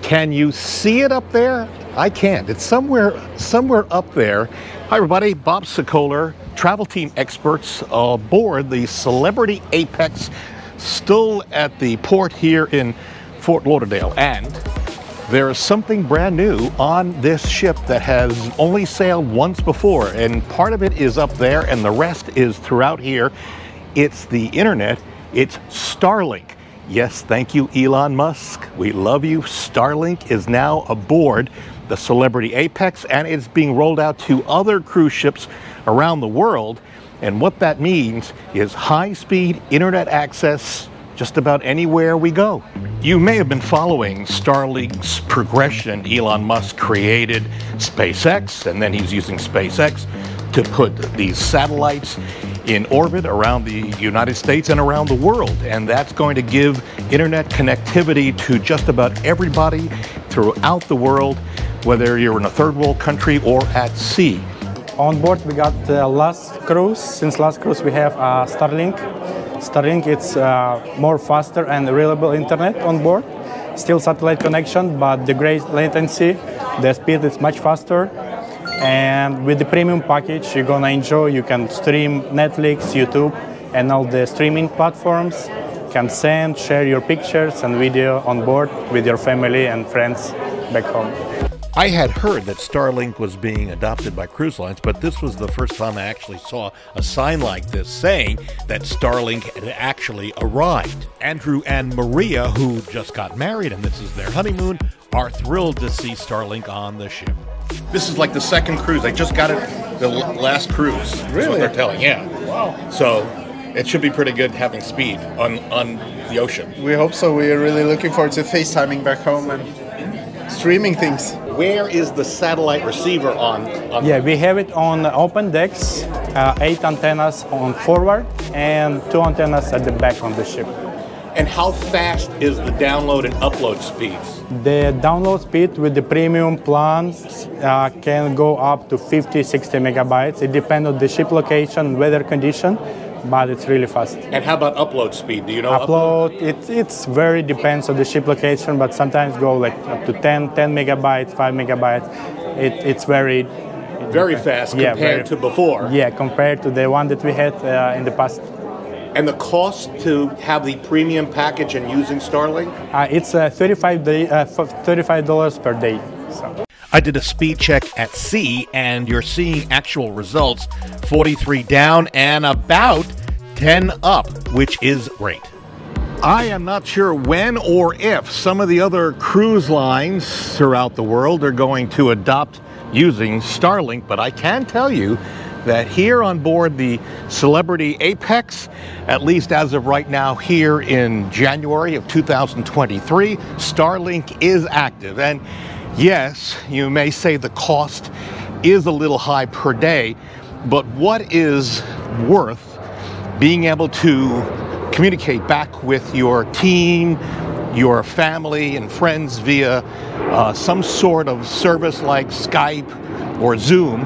Can you see it up there? I can't. It's somewhere up there. Hi everybody, Bob Sokoler, travel team experts aboard the Celebrity Apex, still at the port here in Fort Lauderdale. And there is something brand new on this ship that has only sailed once before, and part of it is up there and the rest is throughout here. It's the internet. It's Starlink. Yes, thank you, Elon Musk. We love you. Starlink is now aboard the Celebrity Apex, and it's being rolled out to other cruise ships around the world. And what that means is high-speed internet access just about anywhere we go. You may have been following Starlink's progression. Elon Musk created SpaceX, and then he's using SpaceX to put these satellites in orbit around the United States and around the world. And that's going to give internet connectivity to just about everybody throughout the world, whether you're in a third world country or at sea. On board we got last cruise. Since last cruise we have Starlink. Starlink, it's more faster and reliable internet on board. Still satellite connection, but the great latency, the speed is much faster. And with the premium package, you're gonna enjoy. You can stream Netflix, YouTube, and all the streaming platforms. You can send, share your pictures and video on board with your family and friends back home. I had heard that Starlink was being adopted by cruise lines, but this was the first time I actually saw a sign like this saying that Starlink had actually arrived. Andrew and Maria, who just got married and this is their honeymoon, are thrilled to see Starlink on the ship. This is like the second cruise. They just got it the last cruise. Really? Is what they're telling, yeah. Wow. So it should be pretty good having speed on the ocean. We hope so. We are really looking forward to FaceTiming back home and streaming things. Where is the satellite receiver on? Yeah, we have it on open decks, 8 antennas on forward and 2 antennas at the back on the ship. And how fast is the download and upload speeds? The download speed with the premium plans can go up to 50-60 megabytes. It depends on the ship location, weather condition, but it's really fast. And how about upload speed? Do you know? Upload, it's very depends on the ship location, but sometimes go like up to 10 megabytes, 5 megabytes. It's very fast compared to before. Yeah, compared to the one that we had in the past. And the cost to have the premium package and using Starlink? It's $35 per day. So. I did a speed check at sea, and you're seeing actual results, 43 down and about 10 up, which is great. I am not sure when or if some of the other cruise lines throughout the world are going to adopt using Starlink, but I can tell you that here on board the Celebrity Apex, at least as of right now here in January of 2023, Starlink is active. And yes, you may say the cost is a little high per day, but what is worth being able to communicate back with your team, your family and friends via some sort of service like Skype or Zoom,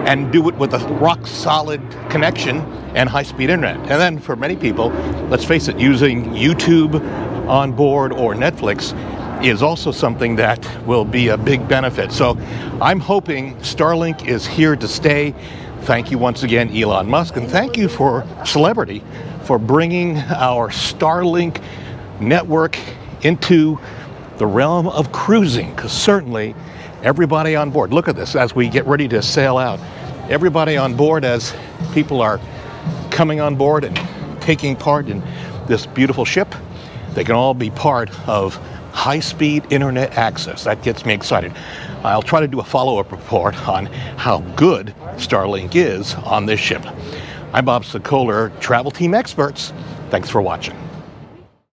and do it with a rock-solid connection and high-speed internet. And then for many people, let's face it, using YouTube on board or Netflix is also something that will be a big benefit. So I'm hoping Starlink is here to stay. Thank you once again, Elon Musk, and thank you for Celebrity for bringing our Starlink network into the realm of cruising, because certainly everybody on board, look at this as we get ready to sail out. Everybody on board, as people are coming on board and taking part in this beautiful ship, they can all be part of high-speed internet access. That gets me excited. I'll try to do a follow-up report on how good Starlink is on this ship. I'm Bob Sokoler, travel team experts. Thanks for watching.